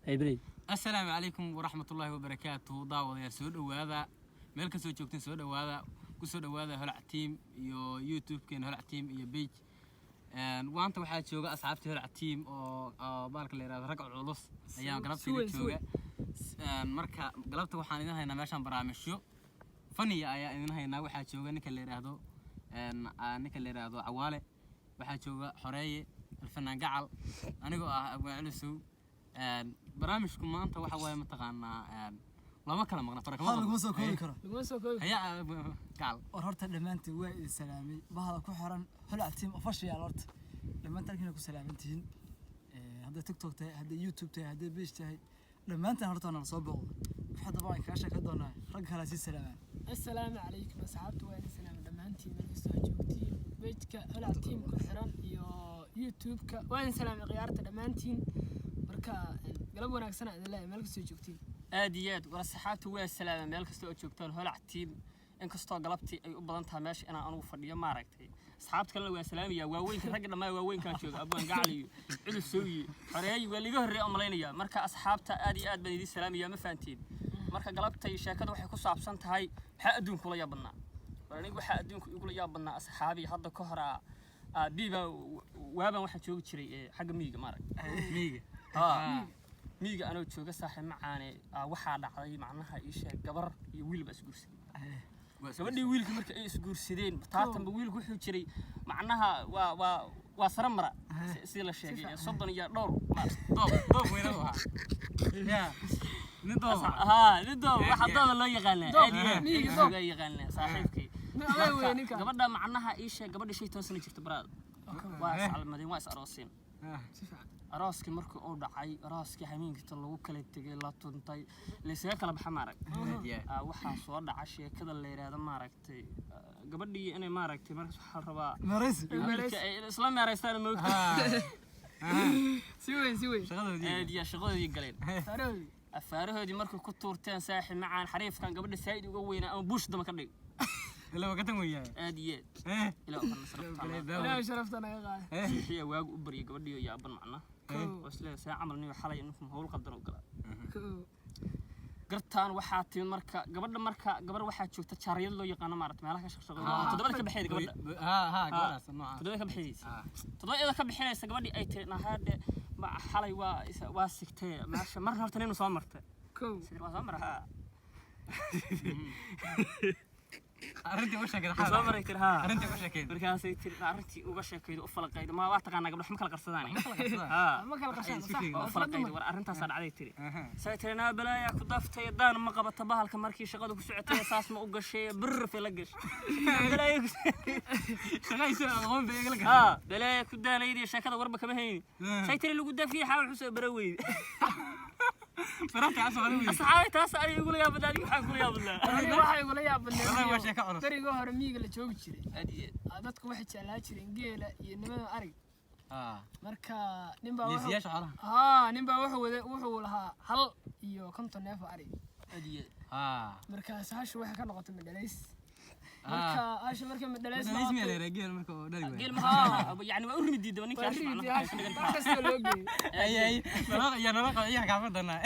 بري السلام عليكم ورحمة الله وبركاته. دعوة يا سود وهذا ملك سود شوكتين سود وهذا كسود وهذا هلا تيم يوتيوب كان هلا تيم يا بيج وأنت واحد شوكة أصحابتي هلا تيم أو بارك اللي رجع علوص أيام قلبت في شوكة مركا قلبت وحنا هنا ماشان برامج شو فني أيام هنا واحد شوكة نك اللي رادو نك اللي رادو عوالة واحد شوكة حرية الفنان قعل أنا جو أبو علسو برامجكم maanta waxa way mataqaana lama kala maqna farqo lagu soo koobi karo haya gaal horta dhamaantii waa idin salaamay bahada ku xiran hal team official horta dhamaantiin ku salaamantiin hadda TikTok tahay hadda YouTube tahay hadda page tahay dhamaantiin horta aan soo booqdo waxa dabaan ka shaqeyn doonaa rag kala si salaaman السلام عليكم أصحابتي وأنا سلام دمانتي من استوجبتي بيتك هلا تيم كل xiran iyo YouTube ka وأنا سلام قيارته دمانتين marka galab wanaagsan aad leeyahay meel kasta joogtiin aadiyaad wala saxaabtu waa salaam meel kasta oo joogtaan holac team in kastoo galabtii ay u badan tahay meesha inaan anigu fadhiyo ma aragtay asxaabta kale waa salaamaya waaweynka rag dhamaa waaweynka jooga abaan gacaliyo cudub sooyi xoreey waa liga horreey amaleynaya marka asxaabta aad iyo aad baan idin salaamaya ma fahantiin marka galabtay sheekada waxay ku saabsan tahay waxa adduunku la yaabnaa anigu waxa adduunku igu la yaabnaa asxaabi hadda ka hor biiba waaban waxa joogi jiray xagga miyiga ma aragtay miyiga miyiga anoo jooga saaxiib macaane waxaa dhacday macnaha ii sheeg gabar iyo wiil baa isguursaday gabadhii wiilka marka ay isguursadeen taatanba wiilku wuxuu jiray macnaha waa saramara si la sheegay 30 iyo dhowr weynaa waxa ya nido waxa dooda loo yaqaanaa aad iyo yaqaanaa saaxiibkii gabadha macnaha ii sheeg gabadhii 5 sano jirta baraad waa salmadeen waa is arooseen arooski markii uu dhacay arooski habeenkii lagu kala tagay la tuntay leeyahay kala baxa maarag waxa soo dhacay sheekada la yiraahdo maaragtay gabadhii inay maaragtay markaas waxa rabaa isla meeraystaan moogta si weyn shaqadoodii galeen afaarahoodii markii ku tuurteen saaxiib macaan xariifkan gabadha saayid uga weynaa ama buush dama ka dhig ila waqtan weeyay aadiyeed ila sharaftana qaad xiya waag u bariyo gabadhiyo yaaban macna waslee saa camalni xalay inuu hawl qadan u gala gartaan waxa tii marka gabar waxa joogta jaariyad loo yaqaan maartay meelaha ka shaqeeyo todobada ka baxeed gabadha gabadhaas nooca todobada ka baxeeysa todobada ka baxeeysa gabadhii ay tirina haade ma xalay waa sigtay maasha mar horta inuu soo martay waa soo maraa arrintii uga sheekay soo maray tirha arrintii uga sheekay markaas ay tirna arrintii uga sheekay u falaqeyd ma waa taqaana gabdhaha ma kala qarsadaan ma kala qarsan oo falaqeyd war arrintaas dhacday tiri say tirna balaaya ku daftay daan ma qabata bahalka markii shaqadu ku socotay saas ma u gashay bir fi la gash balaaya shaqaysa aqoon bay igala gashay balaaya ku daanaydi sheekada warba kama hayni say tiri lagu dafiyo xaal xusoo baraweyd فرحت عصا أصحابي تاس أنا يقول يا بدأ يقول يا بدأ أنا واحد يقول يا بدأ والله ما شيء كعرس ترى جوهر ميج اللي تشوف شيء عادتك واحد شلاه شيء إنجيل ينما أري مركا نبى ليش عرها نبى وحو لها هل يو كنت نافع أري مركا سهاش واحد كان قط من دليس مركا عاش مركا من دليس دليس مين اللي رجال مركا دليس رجال يعني ما أرمي دي دوني كاش أي يا نلاقي أي حاجة عملنا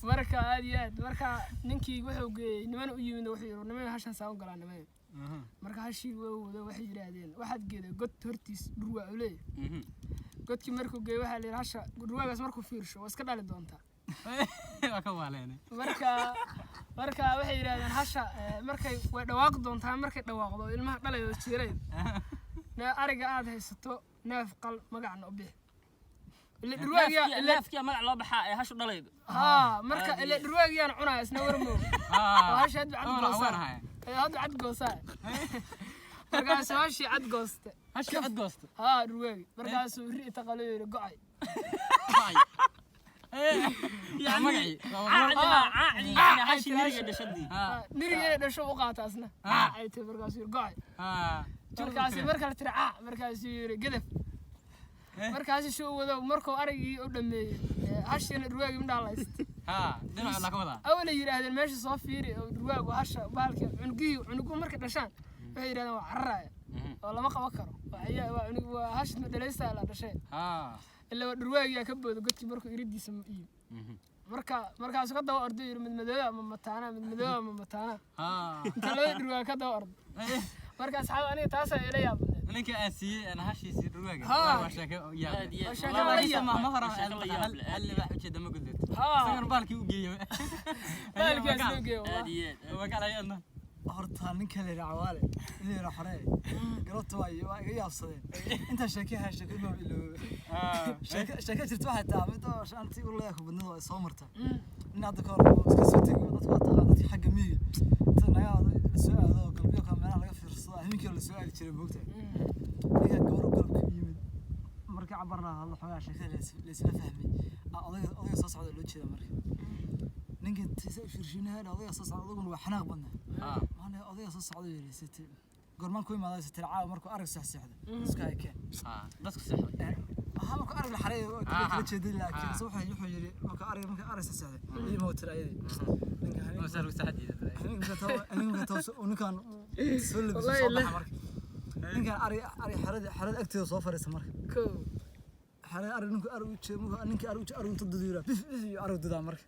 مركا عاديات مركا ننكي وحو نمان أيوين وحيرو نمان هاشان ساون قلنا نمان مركا هاشي وحي رادين واحد كده قد هرتيس بروا عليه قد كي مركو جاي واحد اللي هاشا بروا بس مركو فيرشو واسكت على دونتا أكوالين marka waxay yiraahdeen hasha markay way dhawaaq doontaa markay dhawaaqdo ilmaha dhalayo jireed ariga aad haysato neef qal magacna u bixi neefkiya magac loo baxaa ee hashu dhalaydo marka ile dhurwaagiyaan cunaa isna warmo hasha cad goosaa markaas hashi cad gooste dhurwaagi markaasuu ri taqalo yiri go'ay يعني مقعي هاشي نرجع دشدي نرجع دشوا وقاطاسنا أي تبركاسير قاعد تبركاسير مركل ترعى مركاسير قذف مركاسير شو وذا مركو أرجي قدامي هاشي الرواق من الله است دنا الله كودا أول يرى هذا الماشي صافيري الرواق وهاشا بالك عنقو مركل دشان يرى هذا عراية والله ما قبكره وهاش مدلسة على دشين ilaa dhurwaagiyaa ka booda godkii markuu iridiisa iyo markaas ka daba orday yiri mid madooba ama mataana inta loo dhurwaa ka daba orday markaas xaal aniga taas ay ila yaabnay ninka aan siiyay ana hashiisii dhurwaaga waa sheeko yaab ma hore hal wax u jeeda ma gudlad sagan baalkii u geeyo waa kala ayadna horta ninka la cawaale inay raxrey garabta waa iga yaabsadeen inta sheekaha sheekada sheeka jirto waxa taa mid oo shantii u leeyahay badnada ay soo marta in hadda ka hor iska soo tagay dadka dadka xagga miyiga inta naga soo aado qalbiga ka meel laga fiirsado habeenkii la soo aadi jiray moogta ninka gabar qalbka yimid markii cabarna hal xogaa sheekada la isla fahmay odayga soo socda loo jeeda markii ninka tiisa fiirshinaa odayga soo socda adaguna waa xanaaq badna أنا أضيع صعود لي ستي قرمان كوي ما ضايع ستي العاب مركو أرجع سحسحده سكاي كان بس سحسحده مركو أرجع الحرية تجدي لكن صوحة يحيي مركو أرجع سحسحده اللي موت العيد ما صار وسحدي أنا كتوس ونكان سول بصوبة مرك نكان أرجع حرد أكتر صوفر اسمه كو حرد أرجع نكان أرجع تديره أرجع مرك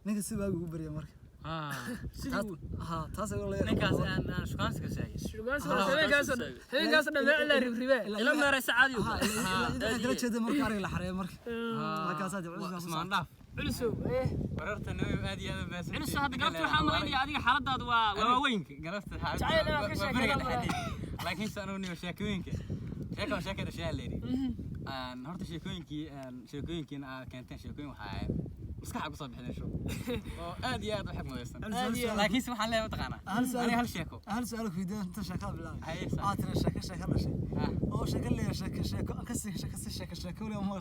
نكان سباق وبريا مرك taas ay leeyahay ninkaas aan shukaansi ka sheegay heengaas dhameec la ribribe ila meeray saacad iyo kala jeedo marka ariga la xareeyo markaas aad ismaan dhaaf culisow wararta noo aad iyo aad baasan culiso hadda galabta waxa malaynaya adiga xaaladaadu waa weynka galabta xaalad laakiin saanu niyo sheekooyinka sheekada sheeleeri horta sheekooyinkiina keenteen sheekooyin waxa مسكحة قصة بحنا شو آدي آد واحد مدرسة لكن سمح الله متقنا أنا هالشيكو هل سؤالك في ده أنت شكل بالله هاي صح ترى شكل شيء أو شكل لي شكل ولا ما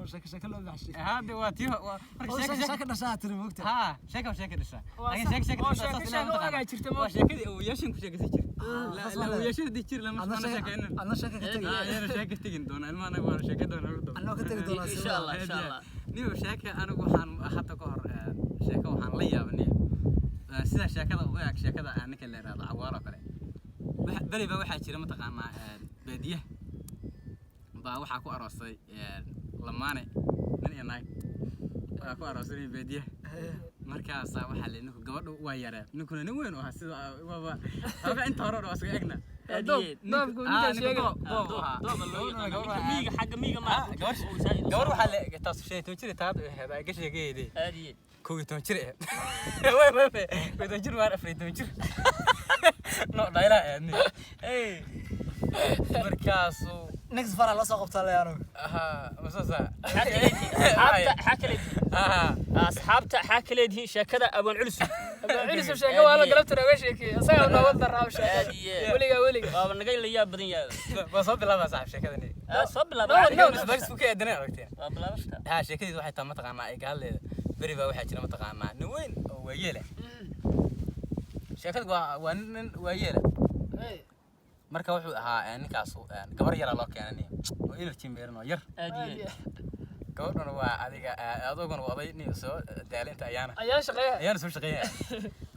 شكل ولا بحشي هذا واتيه شكل نشاط ترى وقتها ها شكل نشاط لكن شكل ويشين كشكل تيجي لا ويشين تيجي لما أنا شكل تيجي دون المانع وانا شكل دون أنا كتير دون إن شاء الله نيو شاكة أنا وحن حتى كهر شاكة وحن ليا بني سيدا شاكة وياك شاكة أنك اللي راد عوارة كله بلي بوحة شيء لما تقام بديه بوحة كو أراسي لما أنا من يناي كو أراسي بديه مركز وحة لأنه جوار وياره نكون نوين وهسه أبغى أنت هرب واسق إحنا دوب قولي شيء ميجا حاجة ميجا ما جوار وحة تصف شيء تونشري تاد هذا قش شيء كذي هذه كوي تونشري وين تونشري ما أعرف تونشري لا لا يعني إيه مركز نكس فرع لا سقط على أنا مسوسة حكلت أصحابته حكلت هي شكذا أبو العلس شيء ولا قلبت أنا وش كي أصلا أنا وضر راوش ولي أنا قايل لي يا بدنيا بصوب لا ما صاحب شكذا ني صوب لا بس فوق أدنى وقتين بلا وشتا ها شكذا واحد تام تقامع قال لي بريبا واحد كنا متقامع نوين ويله شكذا ويله marka wuxuu ahaa ninkaas gabar yar loo keenay oo ilirtiin beerno yar gabadhuna waa adiga adoogana waday nin soo daalinta ayaan soo shaqeeyay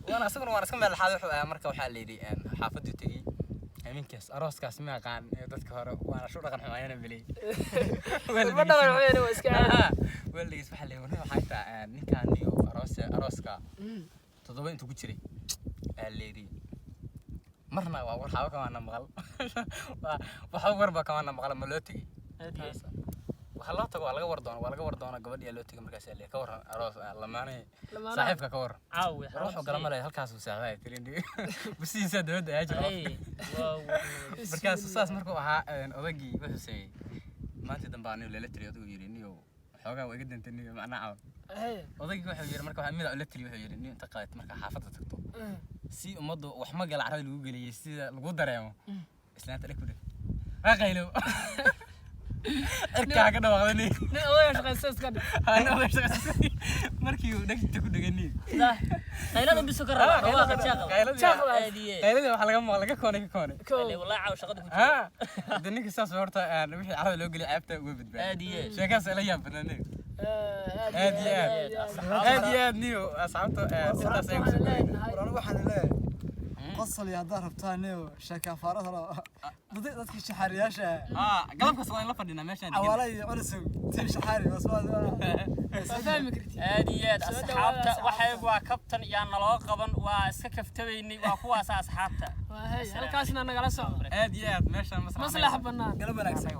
وانا asaguna waan iska meel xaad wuxuu marka waxa leeyahay xaafadu tagay habeenkaas arooskaas ma aqaan dadka hore waana soo dhaqan xumaayana bilay ma dhaqan xumaayana waa iska waligiis waxa leeyahay waxa taa ninkaan iyo arooska todoba intuu ku jiray leeyahay marna waa war xawa kama maqal waxa warba kama maqal ma loo tagay waxa loo tago waa laga war doona gabadhiya loo tagay markaas ka waran aroos lamaanay saaxiibka ka waran caawi ruuxu galmalay halkaas uu saaxay tirindi bisiisa dawladda ay jiro markaas saas markuu ahaa odagii wuxuu sameeyay maanta dambaanu leela tiriyo uu yiri niyo xoogaa way gadantay niyo macnaa odagii wuxuu yiri marka waxa mid la tiriyo wuxuu yiri niyo inta qaad marka xaafadda tagto si umadu wax ma gal carada lagu galiyay sida lagu dareemo islaanta la ku dhig aqaylo arka ka dhawaaqday nin odayaal shaqaysan iska dhig ana odayaal shaqaysan markii uu dhagta ku dhagani qaylada biso ka raba waa qaylada waxa laga koonay wallahi caaw shaqada ku jirta dadninka saas horta wixii carada loo galiyay ceebta uga badbaadiyay sheekaas la yaab bananay aad niyo asxaabta sidaas ay ku sameeyeen waxaan leeyahay fasal iyo haddaad rabtaan sheekaafaarad hore dadkii shaxaariyaasha galabkaas waa in la fadhinaa meeshaan cawaala iyo culusow tiim shaxaari fahmi kartid aad iyo aad asxaabta waxay waa kabtan yaa naloo qaban waa iska kaftabaynay waa kuwaas asxaabta waa halkaasna nagala socdo aad iyo aad meeshaan maslax bannaan galab wanaagsan